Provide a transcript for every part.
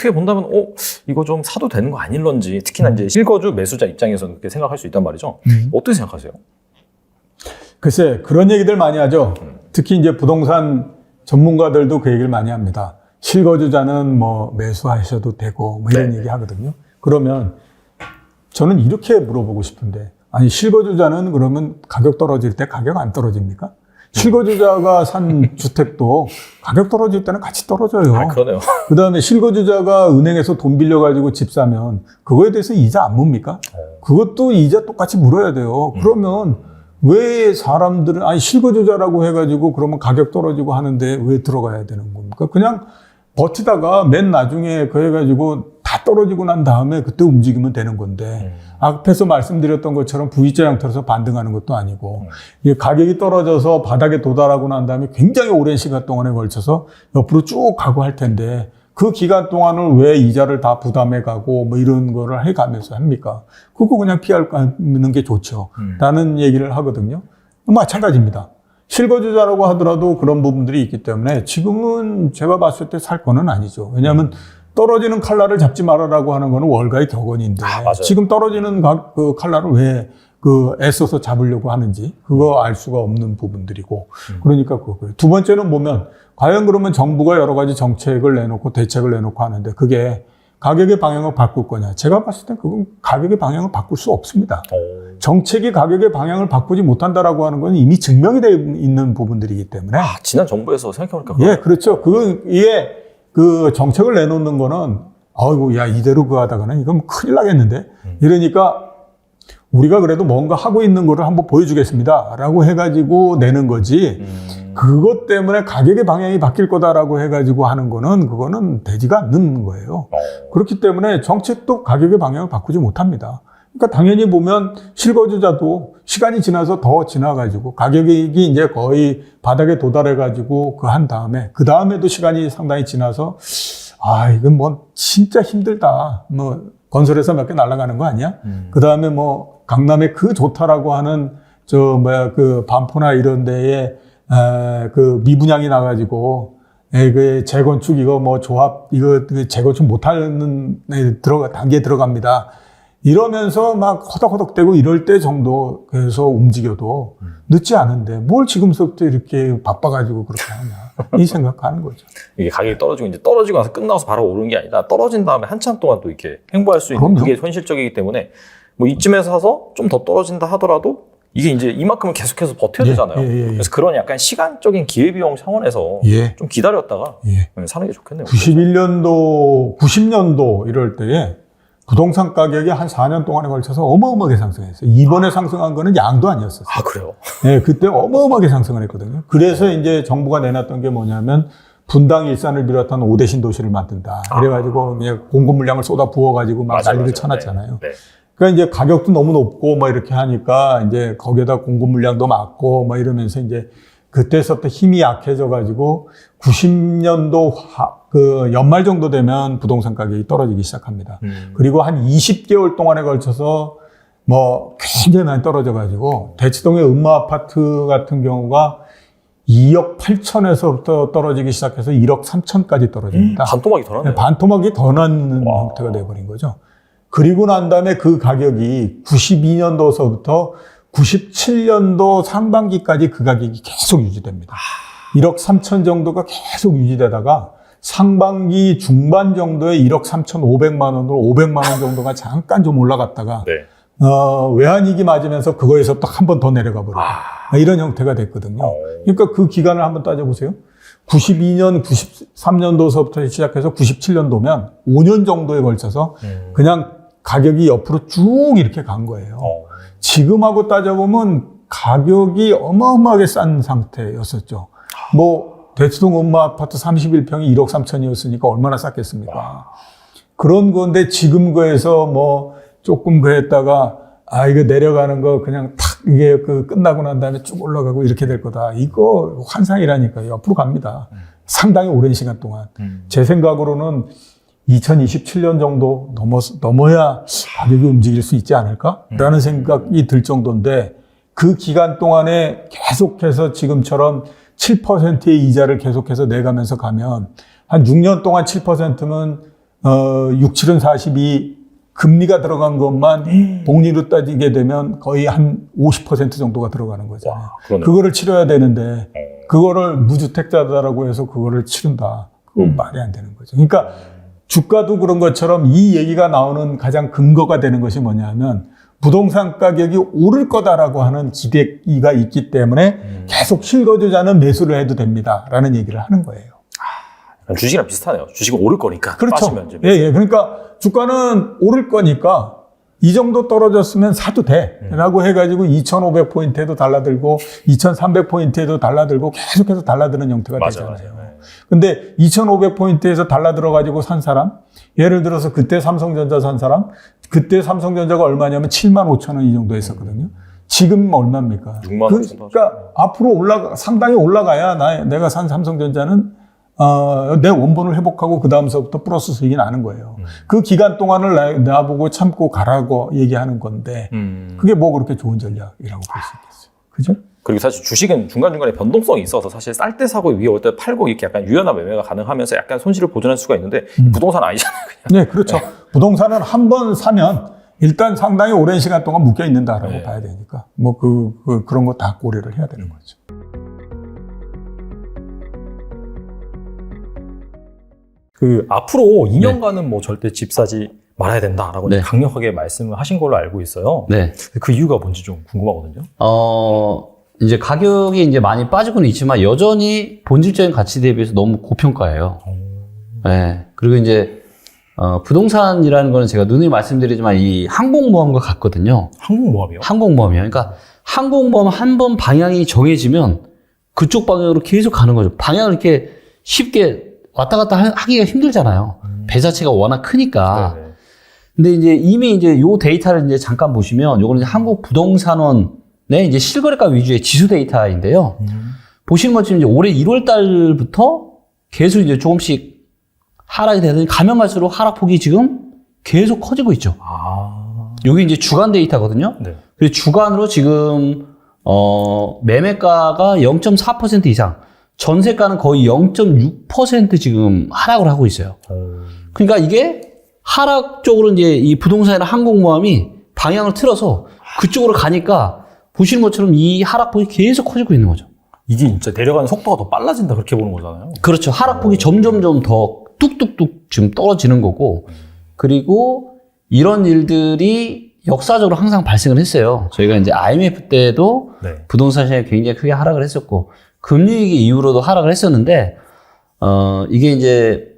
어떻게 본다면 이거 좀 사도 되는 거 아닐런지, 특히나 이제 실거주 매수자 입장에서는 그렇게 생각할 수 있단 말이죠. 어떻게 생각하세요? 글쎄, 그런 얘기들 많이 하죠. 특히 이제 부동산 전문가들도 그 얘기를 많이 합니다. 실거주자는 뭐 매수하셔도 되고 뭐 이런 얘기 하거든요. 그러면 저는 이렇게 물어보고 싶은데, 아니 실거주자는 그러면 가격 떨어질 때 가격 안 떨어집니까? 실거주자가 산 주택도 가격 떨어질 때는 같이 떨어져요. 아, 그러네요. 그 다음에 실거주자가 은행에서 돈 빌려가지고 집 사면 그거에 대해서 이자 안 묻니까? 그것도 이자 똑같이 물어야 돼요. 그러면 왜 사람들은, 아니 실거주자라고 해가지고 그러면 가격 떨어지고 하는데 왜 들어가야 되는 겁니까? 그냥 버티다가 맨 나중에 그 해가지고 다 떨어지고 난 다음에 그때 움직이면 되는 건데, 앞에서 말씀드렸던 것처럼 V자 형태로서 반등하는 것도 아니고, 이게 가격이 떨어져서 바닥에 도달하고 난 다음에 굉장히 오랜 시간 동안에 걸쳐서 옆으로 쭉 가고 할 텐데, 그 기간 동안을 왜 이자를 다 부담해 가고 뭐 이런 거를 해 가면서 합니까? 그거 그냥 피하는 게 좋죠. 라는 얘기를 하거든요. 마찬가지입니다. 실거주자라고 하더라도 그런 부분들이 있기 때문에 지금은 제가 봤을 때 살 거는 아니죠. 왜냐하면 떨어지는 칼날을 잡지 말아라고 하는 거는 월가의 격언인데, 지금 떨어지는 그 칼날을 왜 애써서 잡으려고 하는지 그거 알 수가 없는 부분들이고, 그러니까 그거예요. 두 번째는 보면 과연 그러면 정부가 여러 가지 정책을 내놓고 대책을 내놓고 하는데 그게 가격의 방향을 바꿀 거냐? 제가 봤을 때 그건 가격의 방향을 바꿀 수 없습니다. 정책이 가격의 방향을 바꾸지 못한다라고 하는 건 이미 증명이 되어 있는 부분들이기 때문에. 지난 정부에서 생각해보니까. 예, 그렇죠. 이게 그 정책을 내놓는 거는, 아이고, 야, 이대로 하다가는 이건 큰일 나겠는데? 이러니까 우리가 그래도 뭔가 하고 있는 거를 한번 보여주겠습니다. 라고 해가지고 내는 거지. 그것 때문에 가격의 방향이 바뀔 거다라고 해가지고 하는 거는, 그거는 되지가 않는 거예요. 그렇기 때문에 정책도 가격의 방향을 바꾸지 못합니다. 그러니까 당연히 보면 실거주자도 시간이 지나서 더 지나가지고 가격이 이제 거의 바닥에 도달해가지고 그 다음에도 시간이 상당히 지나서, 이건 뭐 진짜 힘들다. 뭐 건설회사 몇 개 날아가는 거 아니야? 그 다음에 뭐 강남에 그 좋다라고 하는 그 반포나 이런 데에 그 미분양이 나가지고 그 재건축 이거 뭐 조합 이거 재건축 못하는 단계에 들어갑니다. 이러면서 막 허덕허덕대고 이럴 때 정도에서 움직여도 늦지 않은데 뭘 지금부터 이렇게 바빠가지고 그렇게 하냐 이 생각하는 거죠. 이게 가격이 떨어지고 이제 떨어지고 나서 끝나서 바로 오르는 게 아니라 떨어진 다음에 한참 동안 또 이렇게 횡보할 수 있는, 그게 현실적이기 때문에 뭐 이쯤에서 사서 좀 더 떨어진다 하더라도 이게 이제 이만큼은 계속해서 버텨야 되잖아요. 그래서 그런 약간 시간적인 기회비용 차원에서 좀 기다렸다가 사는 게 좋겠네요. 90년도 이럴 때에 부동산 가격이 한 4년 동안에 걸쳐서 어마어마하게 상승했어요. 이번에 상승한 거는 양도 아니었어요. 아, 그래요? 네, 그때 어마어마하게 상승을 했거든요. 그래서 이제 정부가 내놨던 게 뭐냐면 분당 일산을 비롯한 5대 신도시를 만든다. 그래가지고 그냥 공급 물량을 쏟아 부어가지고 막 난리를 쳐놨잖아요. 그러니까 이제 가격도 너무 높고 뭐 이렇게 하니까 이제 거기에다 공급 물량도 많고 뭐 이러면서 이제 그때서부터 힘이 약해져가지고 90년도 그 연말 정도 되면 부동산 가격이 떨어지기 시작합니다. 그리고 한 20개월 동안에 걸쳐서 뭐 굉장히 많이 떨어져가지고 대치동의 음마아파트 같은 경우가 2억 8천에서부터 떨어지기 시작해서 1억 3천까지 떨어집니다. 반토막이 더 났네요. 반토막이 더 나는 형태가 돼버린 거죠. 그리고 난 다음에 그 가격이 92년도서부터 97년도 상반기까지 그 가격이 계속 유지됩니다. 1억 3천 정도가 계속 유지되다가 상반기 중반 정도에 1억 3,500만 원으로 500만 원 정도가 잠깐 좀 올라갔다가 외환위기 맞으면서 그거에서부터 한 번 더 내려가 버려요. 이런 형태가 됐거든요. 그러니까 그 기간을 한번 따져보세요. 92년, 93년도서부터 시작해서 97년도면 5년 정도에 걸쳐서 그냥 가격이 옆으로 쭉 이렇게 간 거예요. 지금하고 따져보면 가격이 어마어마하게 싼 상태였었죠. 뭐 대치동 음마아파트 31평이 1억 3천이었으니까 얼마나 쌌겠습니까? 그런 건데 지금 거에서 뭐 조금 그랬다가 이거 내려가는 거 그냥 탁 이게 끝나고 난 다음에 쭉 올라가고 이렇게 될 거다. 이거 환상이라니까요. 옆으로 갑니다. 상당히 오랜 시간 동안. 제 생각으로는 2027년 정도 넘어야 가격이 움직일 수 있지 않을까라는 생각이 들 정도인데, 그 기간 동안에 계속해서 지금처럼 7%의 이자를 계속해서 내가면서 가면 한 6년 동안 7%면 6, 7은 42 금리가 들어간 것만 복리로 따지게 되면 거의 한 50% 정도가 들어가는 거잖아요. 그거를 치러야 되는데 그거를 무주택자다라고 해서 그거를 치른다. 그건 말이 안 되는 거죠. 그러니까 주가도 그런 것처럼 이 얘기가 나오는 가장 근거가 되는 것이 뭐냐면 부동산 가격이 오를 거다라고 하는 기대가 있기 때문에 계속 실거주자는 매수를 해도 됩니다라는 얘기를 하는 거예요. 주식이랑 비슷하네요. 주식은 오를 거니까. 그렇죠. 예. 그러니까 주가는 오를 거니까 이 정도 떨어졌으면 사도 돼. 라고 해가지고 2,500포인트에도 달라들고 2,300포인트에도 달라들고 계속해서 달라드는 형태가 되잖아요. 맞아요. 근데 2,500포인트에서 달라들어가지고 산 사람, 예를 들어서 그때 삼성전자 산 사람, 그때 삼성전자가 얼마냐면 75,000원 이 정도 했었거든요. 지금 얼마입니까? 6만 원. 그러니까 앞으로 상당히 올라가야 내가 산 삼성전자는 내 원본을 회복하고 그 다음서부터 플러스 수익이 나는 거예요. 그 기간 동안을 나보고 참고 가라고 얘기하는 건데 그게 뭐 그렇게 좋은 전략이라고 볼 수 있겠어요. 그죠? 그리고 사실 주식은 중간중간에 변동성이 있어서 사실 쌀 때 사고 위에 올 때 팔고 이렇게 약간 유연한 매매가 가능하면서 약간 손실을 보존할 수가 있는데 부동산 아니잖아요. 그냥. 네, 그렇죠. 부동산은 한 번 사면 일단 상당히 오랜 시간 동안 묶여 있는다라고 봐야 되니까 뭐 그런 거 다 고려를 해야 되는 거죠. 앞으로 2년간은 뭐 절대 집 사지 말아야 된다라고 이제 강력하게 말씀을 하신 걸로 알고 있어요. 네. 그 이유가 뭔지 좀 궁금하거든요. 이제 가격이 이제 많이 빠지고는 있지만 여전히 본질적인 가치 대비해서 너무 고평가예요. 네. 그리고 이제 부동산이라는 거는 제가 누누이 말씀드리지만 이 항공모함과 같거든요. 항공모함이요? 항공모함이요. 그러니까 항공모함 한 번 방향이 정해지면 그쪽 방향으로 계속 가는 거죠. 방향을 이렇게 쉽게 왔다 갔다 하기가 힘들잖아요. 배 자체가 워낙 크니까. 네네. 근데 이제 이미 이제 요 데이터를 이제 잠깐 보시면 요거는 한국 부동산원의 이제 실거래가 위주의 지수 데이터인데요. 보시는 것처럼 이제 올해 1월 달부터 계속 이제 조금씩 하락이 되더니 가면 갈수록 하락폭이 지금 계속 커지고 있죠. 요게 이제 주간 데이터거든요. 네. 그리고 주간으로 지금 매매가가 0.4% 이상, 전세가는 거의 0.6% 지금 하락을 하고 있어요. 그러니까 이게 하락 쪽으로 이제 이 부동산이나 항공모함이 방향을 틀어서 그쪽으로 가니까 보시는 것처럼 이 하락폭이 계속 커지고 있는 거죠. 이게 진짜 내려가는 속도가 더 빨라진다 그렇게 보는 거잖아요. 그렇죠. 하락폭이 점점점 더 뚝뚝뚝 지금 떨어지는 거고, 그리고 이런 일들이 역사적으로 항상 발생을 했어요. 저희가 이제 IMF 때도 부동산 시장이 굉장히 크게 하락을 했었고, 금리위기 이후로도 하락을 했었는데, 이게 이제,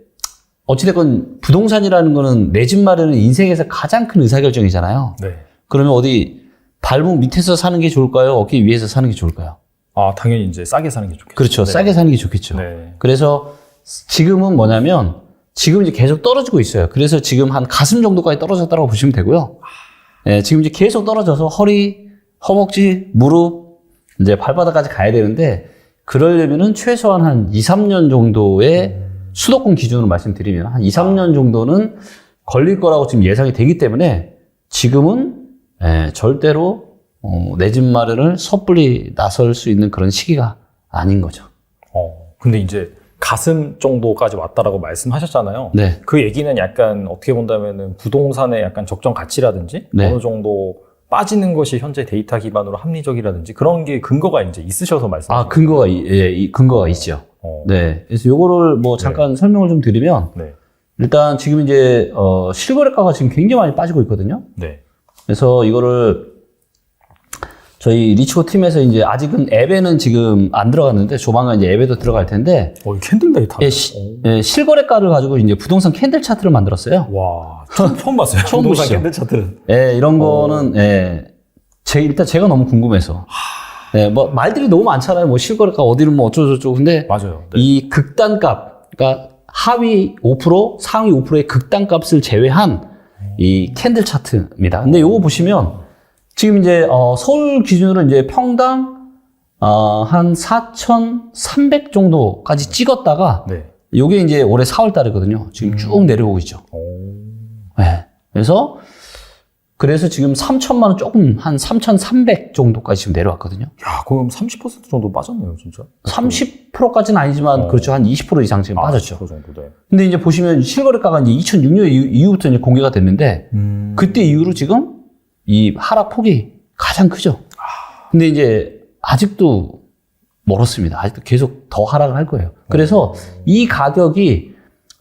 어찌됐건 부동산이라는 거는 내 집 마련은 인생에서 가장 큰 의사결정이잖아요. 네. 그러면 어디 발목 밑에서 사는 게 좋을까요? 어깨 위에서 사는 게 좋을까요? 당연히 이제 싸게 사는 게 좋겠죠. 그렇죠. 싸게 사는 게 좋겠죠. 네. 그래서 지금은 뭐냐면, 지금 이제 계속 떨어지고 있어요. 그래서 지금 한 가슴 정도까지 떨어졌다고 보시면 되고요. 네, 지금 이제 계속 떨어져서 허리, 허벅지, 무릎, 이제 발바닥까지 가야 되는데, 그러려면은 최소한 한 2, 3년 정도의 수도권 기준으로 말씀드리면 한 2, 3년 정도는 걸릴 거라고 지금 예상이 되기 때문에 지금은 절대로 내 집 마련을 섣불리 나설 수 있는 그런 시기가 아닌 거죠. 근데 이제 가슴 정도까지 왔다라고 말씀하셨잖아요. 네. 그 얘기는 약간 어떻게 본다면은 부동산의 약간 적정 가치라든지 어느 정도 빠지는 것이 현재 데이터 기반으로 합리적이라든지 그런 게 근거가 이제 있으셔서 말씀하시는 근거가 근거가 있죠. 네. 그래서 요거를 뭐 잠깐 설명을 좀 드리면 일단 지금 이제 실거래가가 지금 굉장히 많이 빠지고 있거든요. 네. 그래서 이거를 저희 리치고 팀에서 이제 아직은 앱에는 지금 안 들어갔는데 조만간 이제 앱에도 들어갈 텐데. 이 캔들 데이터. 실거래가를 가지고 이제 부동산 캔들 차트를 만들었어요. 와, 처음 봤어요. 처음 부동산 보시죠. 캔들 차트. 이런 거는 일단 제가 너무 궁금해서. 뭐 말들이 너무 많잖아요. 뭐 실거래가 어디는 뭐 어쩌고저쩌고. 근데 맞아요. 이 극단값, 그러니까 하위 5%, 상위 5%의 극단값을 제외한 이 캔들 차트입니다. 근데 요거 보시면 지금 이제 서울 기준으로 이제 평당 한 4,300 정도까지 찍었다가 요게 이제 올해 4월 달이거든요. 지금 쭉 내려오고 있죠. 네. 그래서 그래서 지금 3천만 원 조금 한 3,300 정도까지 지금 내려왔거든요. 야, 그럼 30% 정도 빠졌네요, 진짜. 30%까지는 아니지만 그렇죠. 한 20% 이상 지금 빠졌죠. 그 정도, 네. 근데 이제 보시면 실거래가가 이제 2006년 이후부터 이제 공개가 됐는데 그때 이후로 지금 이 하락 폭이 가장 크죠. 근데 이제 아직도 멀었습니다. 아직도 계속 더 하락을 할 거예요. 그래서 이 가격이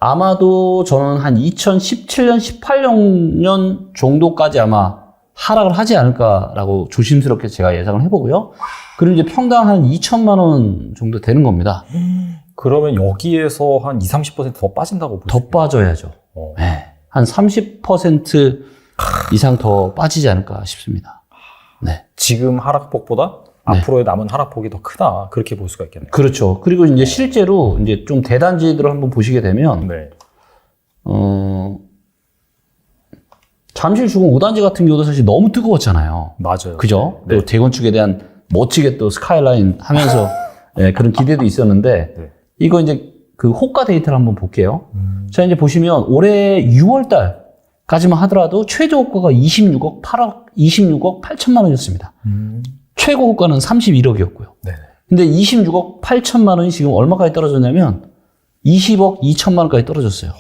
아마도 저는 한 2017년, 18년 정도까지 아마 하락을 하지 않을까라고 조심스럽게 제가 예상을 해보고요. 그리고 이제 평당 한 2천만 원 정도 되는 겁니다. 그러면 여기에서 한 20-30%더 빠진다고 보시면 더 빠져야죠. 네. 한 30% 이상 더 빠지지 않을까 싶습니다. 네. 지금 하락폭보다 앞으로의 남은 하락폭이 더 크다. 그렇게 볼 수가 있겠네요. 그렇죠. 그리고 이제 실제로 이제 좀 대단지들을 한번 보시게 되면, 네. 잠실 주공 5단지 같은 경우도 사실 너무 뜨거웠잖아요. 맞아요. 그죠? 네. 또 재건축에 대한 멋지게 또 스카이라인 하면서 네, 그런 기대도 있었는데, 네. 이거 이제 그 호가 데이터를 한번 볼게요. 자, 이제 보시면 올해 6월 달까지만 하더라도 최저 호가가 26억 8천만 원이었습니다. 최고 호가는 31억이었고요. 네. 근데 26억 8천만 원이 지금 얼마까지 떨어졌냐면 20억 2천만 원까지 떨어졌어요.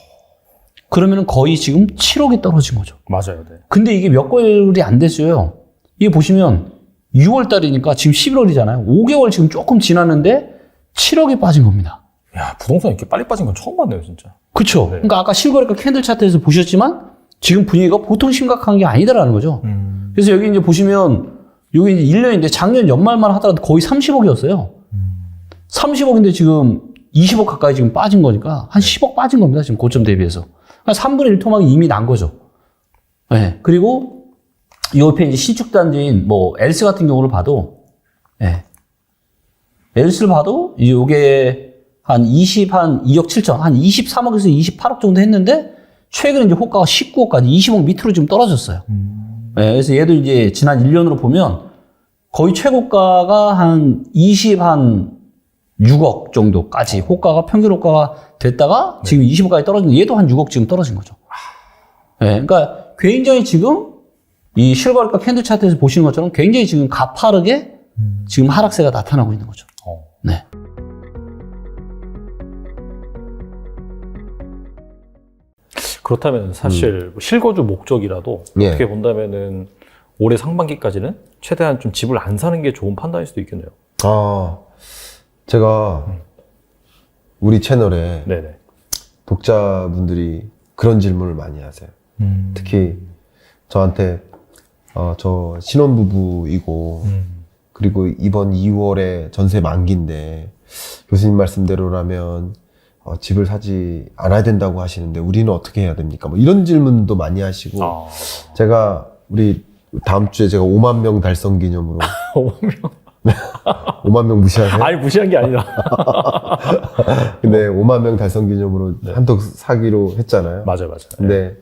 그러면 거의 지금 7억이 떨어진 거죠. 맞아요. 네. 근데 이게 몇 개월이 안 됐어요. 이게 보시면 6월 달이니까 지금 11월이잖아요. 5개월 지금 조금 지났는데 7억이 빠진 겁니다. 야, 부동산 이렇게 빨리 빠진 건 처음 봤네요, 진짜. 그쵸? 네. 그러니까 아까 실거래가 캔들 차트에서 보셨지만 지금 분위기가 보통 심각한 게 아니다라는 거죠. 그래서 여기 이제 보시면 여기 이제 1년인데 작년 연말만 하더라도 거의 30억이었어요. 30억인데 지금 20억 가까이 지금 빠진 거니까 한 10억 빠진 겁니다. 지금 고점 대비해서. 한 3분의 1 토막이 이미 난 거죠. 네. 그리고 옆에 이제 신축단지인 뭐 엘스 같은 경우를 봐도, 네. 엘스를 봐도 이제 요게 한 2억 7천, 한 23억에서 28억 정도 했는데 최근에 이제 호가가 19억까지 20억 밑으로 지금 떨어졌어요. 네, 그래서 얘도 이제 지난 1년으로 보면 거의 최고가가 한 6억 정도까지 호가가 평균 호가가 됐다가 지금 20억까지 떨어졌는데 얘도 한 6억 지금 떨어진 거죠. 네, 그러니까 굉장히 지금 이 실거래가 캔들 차트에서 보시는 것처럼 굉장히 지금 가파르게 지금 하락세가 나타나고 있는 거죠. 네. 그렇다면 사실 실거주 목적이라도 예. 어떻게 본다면은 올해 상반기까지는 최대한 좀 집을 안 사는 게 좋은 판단일 수도 있겠네요. 제가 우리 채널에 네네. 독자분들이 그런 질문을 많이 하세요. 특히 저한테 저 신혼부부이고 그리고 이번 2월에 전세 만기인데 교수님 말씀대로라면 집을 사지 않아야 된다고 하시는데 우리는 어떻게 해야 됩니까? 뭐 이런 질문도 많이 하시고 제가 우리 다음 주에 제가 5만 명 달성 기념으로 5만 명? 5만 명 무시하세요? 아니, 무시한 게 아니라. 근데 5만 명 달성 기념으로 한턱 사기로 했잖아요. 맞아요. 근데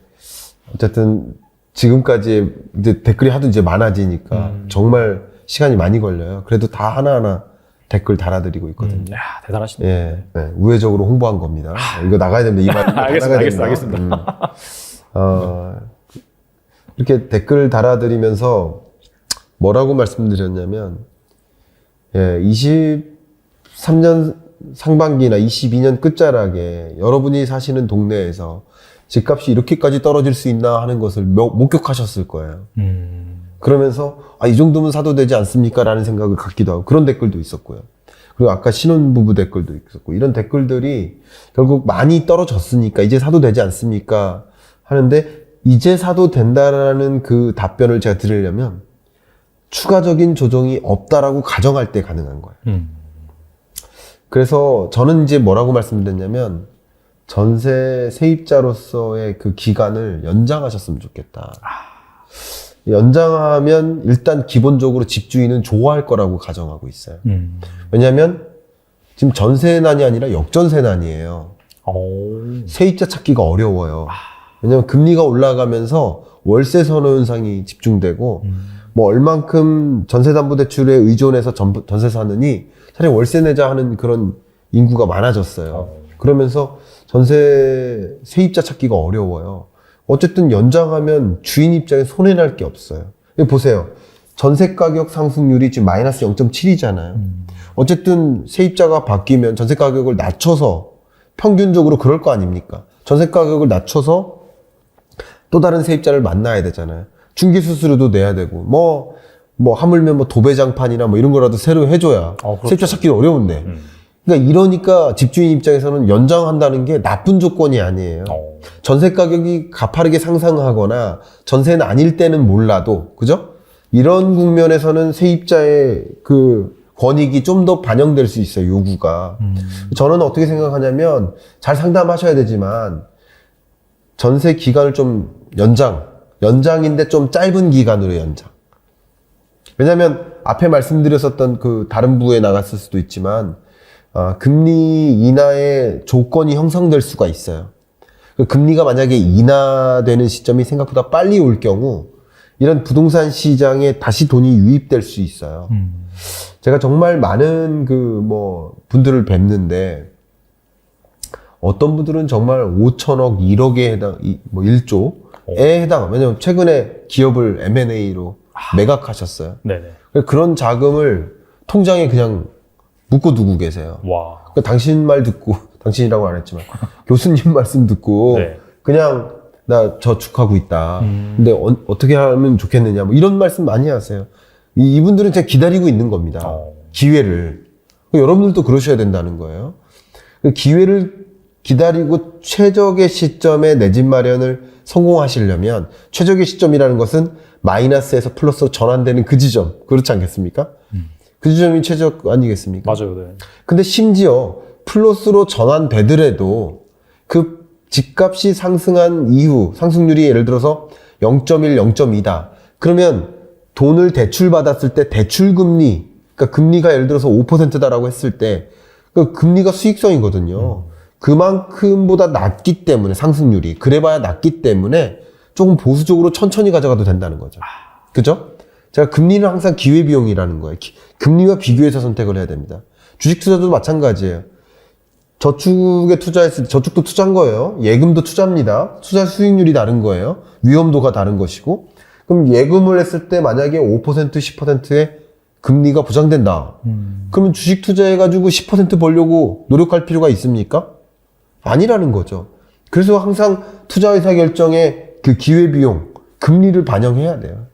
어쨌든 지금까지 이제 댓글이 하도 이제 많아지니까 정말 시간이 많이 걸려요. 그래도 다 하나하나 댓글 달아드리고 있거든요. 야, 대단하시네. 예, 네, 우회적으로 홍보한 겁니다. 이거 나가야 됩니다. 이 말. 알겠습니다. 이렇게 댓글 달아드리면서 뭐라고 말씀드렸냐면, 예, 23년 상반기나 22년 끝자락에 여러분이 사시는 동네에서 집값이 이렇게까지 떨어질 수 있나 하는 것을 목격하셨을 거예요. 그러면서 이 정도면 사도 되지 않습니까? 라는 생각을 갖기도 하고 그런 댓글도 있었고요. 그리고 아까 신혼부부 댓글도 있었고 이런 댓글들이 결국 많이 떨어졌으니까 이제 사도 되지 않습니까? 하는데 이제 사도 된다라는 그 답변을 제가 드리려면 추가적인 조정이 없다라고 가정할 때 가능한 거예요. 그래서 저는 이제 뭐라고 말씀드렸냐면 전세 세입자로서의 그 기간을 연장하셨으면 좋겠다. 연장하면 일단 기본적으로 집주인은 좋아할 거라고 가정하고 있어요. 왜냐하면 지금 전세난이 아니라 역전세난이에요. 세입자 찾기가 어려워요. 왜냐하면 금리가 올라가면서 월세 선호 현상이 집중되고 뭐 얼만큼 전세담보대출에 의존해서 전세 사느니 차라리 월세 내자 하는 그런 인구가 많아졌어요. 그러면서 전세 세입자 찾기가 어려워요. 어쨌든 연장하면 주인 입장에 손해날 게 없어요. 여기 보세요. 전세 가격 상승률이 지금 마이너스 0.7이잖아요. 어쨌든 세입자가 바뀌면 전세 가격을 낮춰서 평균적으로 그럴 거 아닙니까? 전세 가격을 낮춰서 또 다른 세입자를 만나야 되잖아요. 중개 수수료도 내야 되고 뭐 하물며 뭐 도배장판이나 뭐 이런 거라도 새로 해줘야 그렇죠. 세입자 찾기도 어려운데. 그러니까 이러니까 집주인 입장에서는 연장한다는 게 나쁜 조건이 아니에요. 전세 가격이 가파르게 상승하거나 전세는 아닐 때는 몰라도, 그죠? 이런 국면에서는 세입자의 그 권익이 좀 더 반영될 수 있어요, 요구가. 저는 어떻게 생각하냐면, 잘 상담하셔야 되지만, 전세 기간을 좀 연장인데 좀 짧은 기간으로 연장. 왜냐면, 앞에 말씀드렸었던 그 다른 부에 나갔을 수도 있지만, 금리 인하의 조건이 형성될 수가 있어요. 그 금리가 만약에 인하되는 시점이 생각보다 빨리 올 경우 이런 부동산 시장에 다시 돈이 유입될 수 있어요. 제가 정말 많은 분들을 뵙는데 어떤 분들은 정말 5천억, 1억에 해당, 1조에 해당. 왜냐면 최근에 기업을 M&A로 매각하셨어요. 네네. 그런 자금을 통장에 그냥 묶어두고 계세요. 와. 그러니까 당신 말 듣고, 당신이라고 안 했지만, 교수님 말씀 듣고, 네. 그냥 나 저축하고 있다. 근데 어떻게 하면 좋겠느냐, 뭐 이런 말씀 많이 하세요. 이분들은 그냥 기다리고 있는 겁니다. 기회를. 여러분들도 그러셔야 된다는 거예요. 기회를 기다리고 최적의 시점에 내 집 마련을 성공하시려면, 최적의 시점이라는 것은 마이너스에서 플러스로 전환되는 그 지점. 그렇지 않겠습니까? 그 지점이 최적 아니겠습니까? 맞아요. 네. 근데 심지어 플러스로 전환되더라도 그 집값이 상승한 이후 상승률이 예를 들어서 0.1, 0.2다. 그러면 돈을 대출받았을 때 대출금리, 그러니까 금리가 예를 들어서 5%다라고 했을 때 그 금리가 수익성이거든요. 그만큼보다 낮기 때문에 상승률이 그래봐야 낮기 때문에 조금 보수적으로 천천히 가져가도 된다는 거죠. 그죠? 제가 금리는 항상 기회비용이라는 거예요. 금리와 비교해서 선택을 해야 됩니다. 주식 투자도 마찬가지예요. 저축에 투자했을 때, 저축도 투자한 거예요. 예금도 투자입니다. 투자 수익률이 다른 거예요. 위험도가 다른 것이고. 그럼 예금을 했을 때 만약에 5%, 10%의 금리가 보장된다. 그러면 주식 투자해가지고 10% 벌려고 노력할 필요가 있습니까? 아니라는 거죠. 그래서 항상 투자 의사 결정에 그 기회비용, 금리를 반영해야 돼요.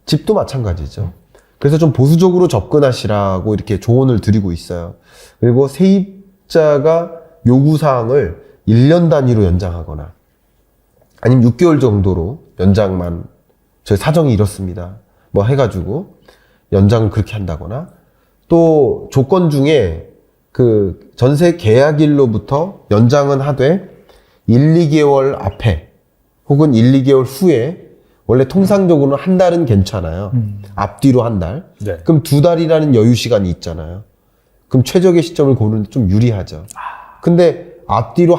집도 마찬가지죠. 그래서 좀 보수적으로 접근하시라고 이렇게 조언을 드리고 있어요. 그리고 세입자가 요구사항을 1년 단위로 연장하거나 아니면 6개월 정도로 연장만, 저희 사정이 이렇습니다. 뭐 해가지고 연장을 그렇게 한다거나 또 조건 중에 그 전세 계약일로부터 연장은 하되 1, 2개월 앞에 혹은 1, 2개월 후에 원래 통상적으로는 한 달은 괜찮아요. 앞뒤로 한 달. 네. 그럼 2달이라는 여유 시간이 있잖아요. 그럼 최적의 시점을 고르는데 좀 유리하죠. 근데 앞뒤로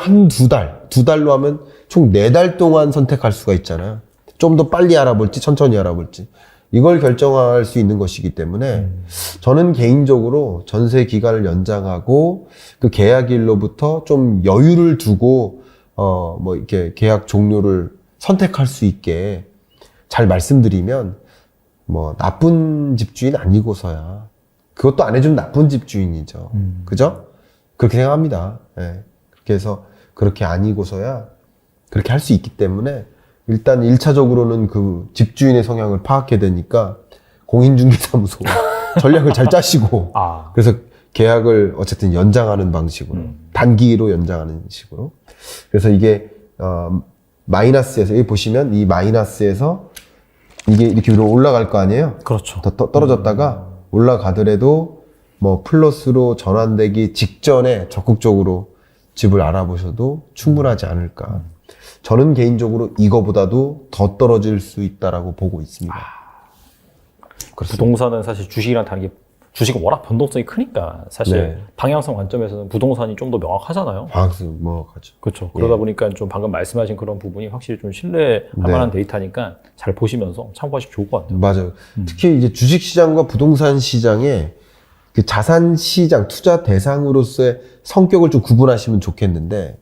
두 달로 하면 총 4달 동안 선택할 수가 있잖아요. 좀 더 빨리 알아볼지 천천히 알아볼지. 이걸 결정할 수 있는 것이기 때문에 저는 개인적으로 전세 기간을 연장하고 그 계약일로부터 좀 여유를 두고 이렇게 계약 종료를 선택할 수 있게 잘 말씀드리면 뭐 나쁜 집주인 아니고서야 그것도 안 해주면 나쁜 집주인이죠. 그죠? 그렇게 생각합니다. 예. 그렇게 해서 그렇게 아니고서야 그렇게 할 수 있기 때문에 일단 1차적으로는 그 집주인의 성향을 파악해야 되니까 공인중개사무소 전략을 잘 짜시고 그래서 계약을 어쨌든 연장하는 방식으로 단기로 연장하는 식으로 그래서 이게 마이너스에서 여기 보시면 이 마이너스에서 이게 이렇게 위로 올라갈 거 아니에요? 그렇죠. 더 떨어졌다가 올라가더라도 뭐 플러스로 전환되기 직전에 적극적으로 집을 알아보셔도 충분하지 않을까. 저는 개인적으로 이거보다도 더 떨어질 수 있다라고 보고 있습니다. 부동산은 사실 주식이랑 다르게 주식은 워낙 변동성이 크니까 사실 네. 방향성 관점에서는 부동산이 좀 더 명확하잖아요. 방학수 뭐 가죠. 그렇죠. 그러다 보니까 좀 방금 말씀하신 그런 부분이 확실히 좀 신뢰할 네. 만한 데이터니까 잘 보시면서 참고하시면 좋을 것 같아요. 맞아요. 특히 이제 주식 시장과 부동산 시장의 그 자산 시장 투자 대상으로서의 성격을 좀 구분하시면 좋겠는데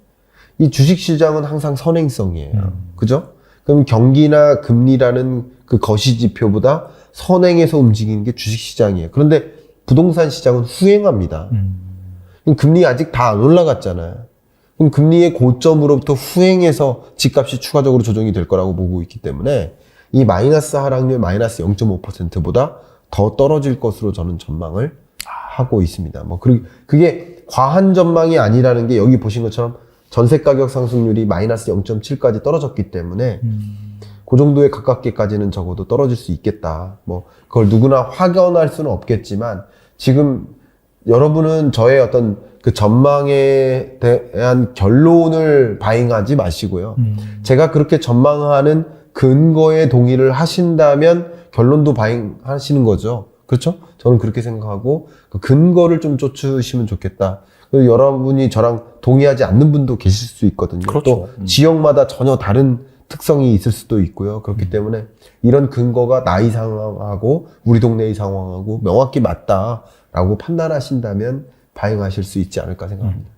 이 주식시장은 항상 선행성이에요. 그죠? 그럼 경기나 금리라는 그 거시지표보다 선행해서 움직이는 게 주식시장이에요. 그런데 부동산 시장은 후행합니다. 그럼 금리 아직 다 안 올라갔잖아요. 그럼 금리의 고점으로부터 후행해서 집값이 추가적으로 조정이 될 거라고 보고 있기 때문에 이 마이너스 하락률 마이너스 0.5%보다 더 떨어질 것으로 저는 전망을 하고 있습니다. 뭐 그게 과한 전망이 아니라는 게 여기 보신 것처럼 전세 가격 상승률이 마이너스 0.7까지 떨어졌기 때문에 그 정도에 가깝게까지는 적어도 떨어질 수 있겠다. 뭐 그걸 누구나 확연할 수는 없겠지만 지금 여러분은 저의 어떤 그 전망에 대한 결론을 바잉하지 마시고요. 제가 그렇게 전망하는 근거에 동의를 하신다면 결론도 바잉하시는 거죠. 그렇죠? 저는 그렇게 생각하고 그 근거를 좀 쫓으시면 좋겠다. 그리고 여러분이 저랑 동의하지 않는 분도 계실 수 있거든요. 그렇죠. 또 지역마다 전혀 다른 특성이 있을 수도 있고요. 그렇기 때문에 이런 근거가 나의 상황하고 우리 동네의 상황하고 명확히 맞다라고 판단하신다면 바잉하실 수 있지 않을까 생각합니다.